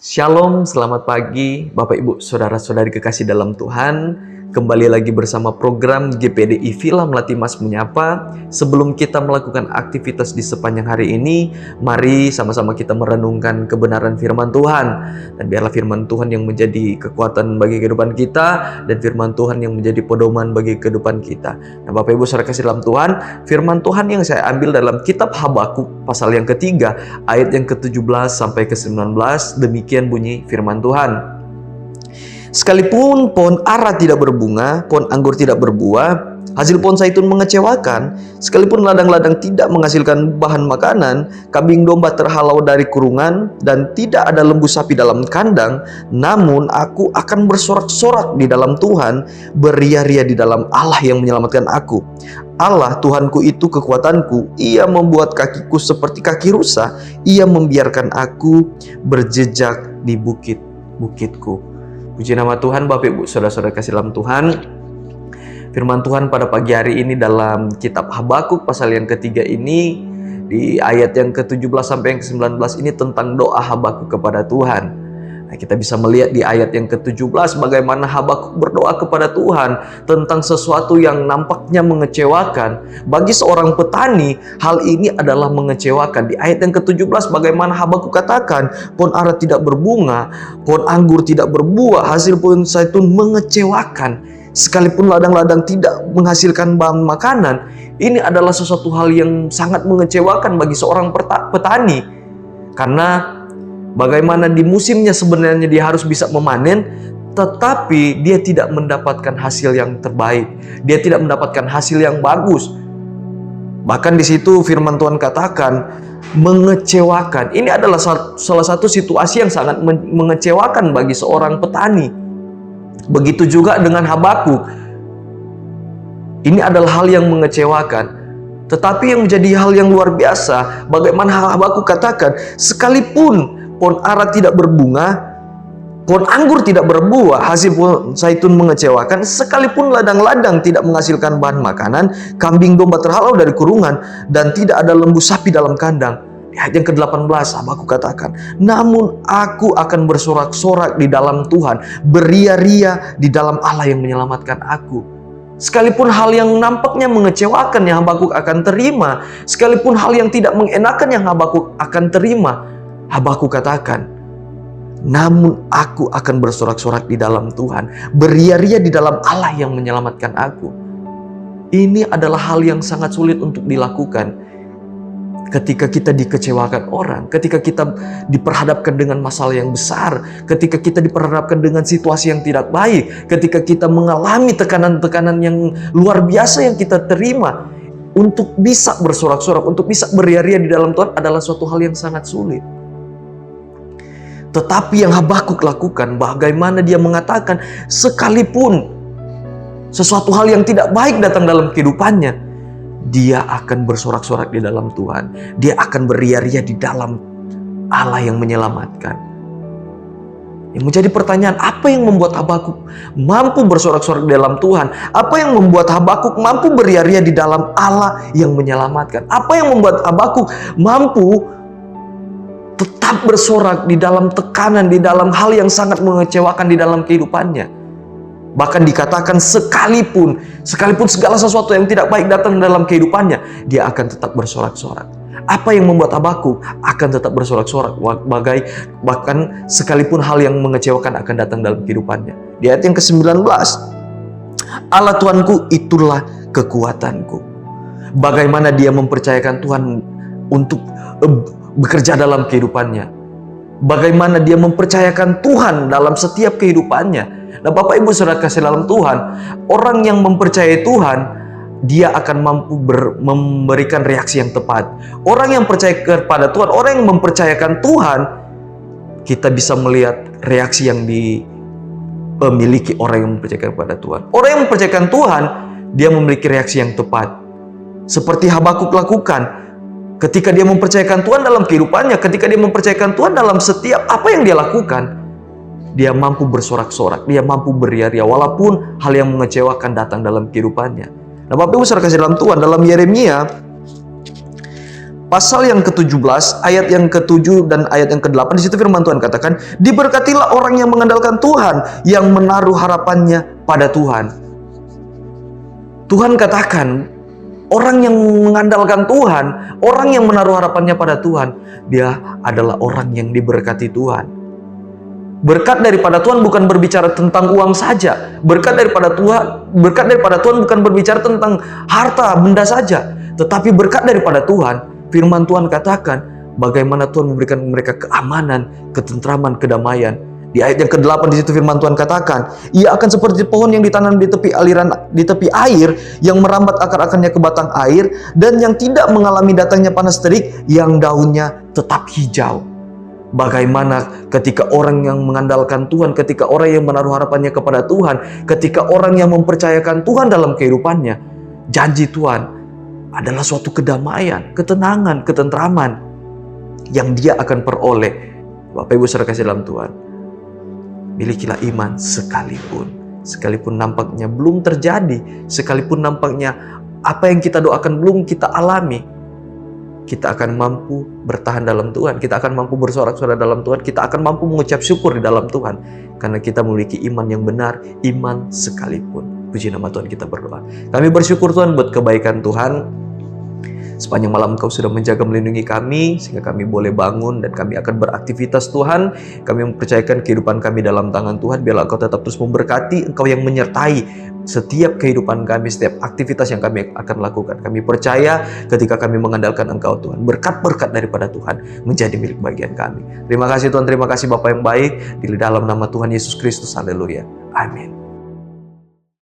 Shalom, selamat pagi Bapak Ibu Saudara-saudari kekasih dalam Tuhan. Kembali lagi bersama program GPDI Villa Melati Mas Menyapa. Sebelum kita melakukan aktivitas di sepanjang hari ini, mari sama-sama kita merenungkan kebenaran firman Tuhan. Dan biarlah firman Tuhan yang menjadi kekuatan bagi kehidupan kita, dan firman Tuhan yang menjadi pedoman bagi kehidupan kita. Nah Bapak Ibu Saudara kasih dalam Tuhan, firman Tuhan yang saya ambil dalam kitab Habakuk pasal yang ketiga, ayat yang ke-17 sampai ke-19, demikian bunyi firman Tuhan. Sekalipun pohon ara tidak berbunga, pohon anggur tidak berbuah, hasil pohon zaitun mengecewakan, sekalipun ladang-ladang tidak menghasilkan bahan makanan, kambing domba terhalau dari kurungan, dan tidak ada lembu sapi dalam kandang, namun aku akan bersorak-sorak di dalam Tuhan, beria-ria di dalam Allah yang menyelamatkan aku. Allah Tuhanku itu kekuatanku, Ia membuat kakiku seperti kaki rusa, Ia membiarkan aku berjejak di bukit-bukitku. Puji nama Tuhan, Bapak Ibu Saudara-saudara kasih dalam Tuhan. Firman Tuhan pada pagi hari ini dalam kitab Habakuk pasal yang ketiga ini, di ayat yang ke-17 sampai yang ke-19 ini tentang doa Habakuk kepada Tuhan. Nah, kita bisa melihat di ayat yang ke-17 bagaimana Habakuk berdoa kepada Tuhan tentang sesuatu yang nampaknya mengecewakan. Bagi seorang petani, hal ini adalah mengecewakan. Di ayat yang ke-17 bagaimana Habakuk katakan, pohon ara tidak berbunga, pohon anggur tidak berbuah, hasil pohon zaitun mengecewakan. Sekalipun ladang-ladang tidak menghasilkan bahan makanan, ini adalah sesuatu hal yang sangat mengecewakan bagi seorang petani. Karena bagaimana di musimnya sebenarnya dia harus bisa memanen, tetapi dia tidak mendapatkan hasil yang terbaik. Dia tidak mendapatkan hasil yang bagus. Bahkan di situ firman Tuhan katakan mengecewakan. Ini adalah salah satu situasi yang sangat mengecewakan bagi seorang petani. Begitu juga dengan Habakuk. Ini adalah hal yang mengecewakan. Tetapi yang menjadi hal yang luar biasa, bagaimana Habakuk katakan, sekalipun pohon ara tidak berbunga, pohon anggur tidak berbuah, hasil pohon zaitun mengecewakan, sekalipun ladang-ladang tidak menghasilkan bahan makanan, kambing domba terhalau dari kurungan, dan tidak ada lembu sapi dalam kandang. Di ayat yang ke-18 Habakuk katakan, namun aku akan bersorak-sorak di dalam Tuhan, beria-ria di dalam Allah yang menyelamatkan aku. Sekalipun hal yang nampaknya mengecewakan yang Habakuk akan terima, sekalipun hal yang tidak mengenakan yang Habakuk akan terima, Habakuk katakan, namun aku akan bersorak-sorak di dalam Tuhan, beria-ria di dalam Allah yang menyelamatkan aku. Ini adalah hal yang sangat sulit untuk dilakukan ketika kita dikecewakan orang, ketika kita diperhadapkan dengan masalah yang besar, ketika kita diperhadapkan dengan situasi yang tidak baik, ketika kita mengalami tekanan-tekanan yang luar biasa yang kita terima. Untuk bisa bersorak-sorak, untuk bisa beria-ria di dalam Tuhan adalah suatu hal yang sangat sulit. Tetapi yang Habakuk lakukan, bagaimana dia mengatakan, sekalipun sesuatu hal yang tidak baik datang dalam kehidupannya, dia akan bersorak-sorak di dalam Tuhan. Dia akan beria-ria di dalam Allah yang menyelamatkan. Yang menjadi pertanyaan, apa yang membuat Habakuk mampu bersorak-sorak di dalam Tuhan? Apa yang membuat Habakuk mampu beria-ria di dalam Allah yang menyelamatkan? Apa yang membuat Habakuk mampu tetap bersorak di dalam tekanan, di dalam hal yang sangat mengecewakan di dalam kehidupannya? Bahkan dikatakan sekalipun segala sesuatu yang tidak baik datang dalam kehidupannya, dia akan tetap bersorak-sorak. Apa yang membuat Habakuk akan tetap bersorak-sorak? Bahkan sekalipun hal yang mengecewakan akan datang dalam kehidupannya. Di ayat yang ke-19, Allah Tuhanku itulah kekuatanku. Bagaimana dia mempercayakan Tuhan untuk bekerja dalam kehidupannya. Bagaimana dia mempercayakan Tuhan dalam setiap kehidupannya. Nah Bapak Ibu Saudara kasih dalam Tuhan, orang yang mempercayai Tuhan, dia akan mampu memberikan reaksi yang tepat. Orang yang percaya kepada Tuhan, orang yang mempercayakan Tuhan, kita bisa melihat reaksi yang dimiliki orang yang mempercayakan kepada Tuhan. Orang yang mempercayakan Tuhan, dia memiliki reaksi yang tepat. Seperti Habakuk lakukan. Ketika dia mempercayakan Tuhan dalam kehidupannya, ketika dia mempercayakan Tuhan dalam setiap apa yang dia lakukan, dia mampu bersorak-sorak, dia mampu beria-ria walaupun hal yang mengecewakan datang dalam kehidupannya. Nah Bapak Ibu Saudara kasih dalam Tuhan, dalam Yeremia pasal yang ke-17, ayat yang ke-7 dan ayat yang ke-8, di situ firman Tuhan katakan, diberkatilah orang yang mengandalkan Tuhan, yang menaruh harapannya pada Tuhan. Tuhan katakan, orang yang mengandalkan Tuhan, orang yang menaruh harapannya pada Tuhan, dia adalah orang yang diberkati Tuhan. Berkat daripada Tuhan bukan berbicara tentang uang saja. Berkat daripada Tuhan bukan berbicara tentang harta, benda saja. Tetapi berkat daripada Tuhan, firman Tuhan katakan, bagaimana Tuhan memberikan mereka keamanan, ketentraman, kedamaian. Di ayat yang ke-8 di situ firman Tuhan katakan, ia akan seperti pohon yang ditanam di tepi air, yang merambat akar-akarnya ke batang air, dan yang tidak mengalami datangnya panas terik, yang daunnya tetap hijau. Bagaimana ketika orang yang mengandalkan Tuhan, ketika orang yang menaruh harapannya kepada Tuhan, ketika orang yang mempercayakan Tuhan dalam kehidupannya, janji Tuhan adalah suatu kedamaian, ketenangan, ketentraman yang dia akan peroleh. Bapak Ibu saudara kasih dalam Tuhan, milikilah iman sekalipun nampaknya belum terjadi, sekalipun nampaknya apa yang kita doakan belum kita alami, kita akan mampu bertahan dalam Tuhan, kita akan mampu bersorak-sorai dalam Tuhan, kita akan mampu mengucap syukur di dalam Tuhan, karena kita memiliki iman yang benar, iman sekalipun. Puji nama Tuhan, kita berdoa. Kami bersyukur Tuhan buat kebaikan Tuhan. Sepanjang malam Engkau sudah menjaga melindungi kami, sehingga kami boleh bangun dan kami akan beraktivitas Tuhan. Kami mempercayakan kehidupan kami dalam tangan Tuhan. Biarlah Engkau tetap terus memberkati, Engkau yang menyertai setiap kehidupan kami, setiap aktivitas yang kami akan lakukan. Kami percaya ketika kami mengandalkan Engkau Tuhan, berkat-berkat daripada Tuhan menjadi milik bagian kami. Terima kasih Tuhan, terima kasih Bapa yang baik. Di dalam nama Tuhan Yesus Kristus, haleluya. Amin.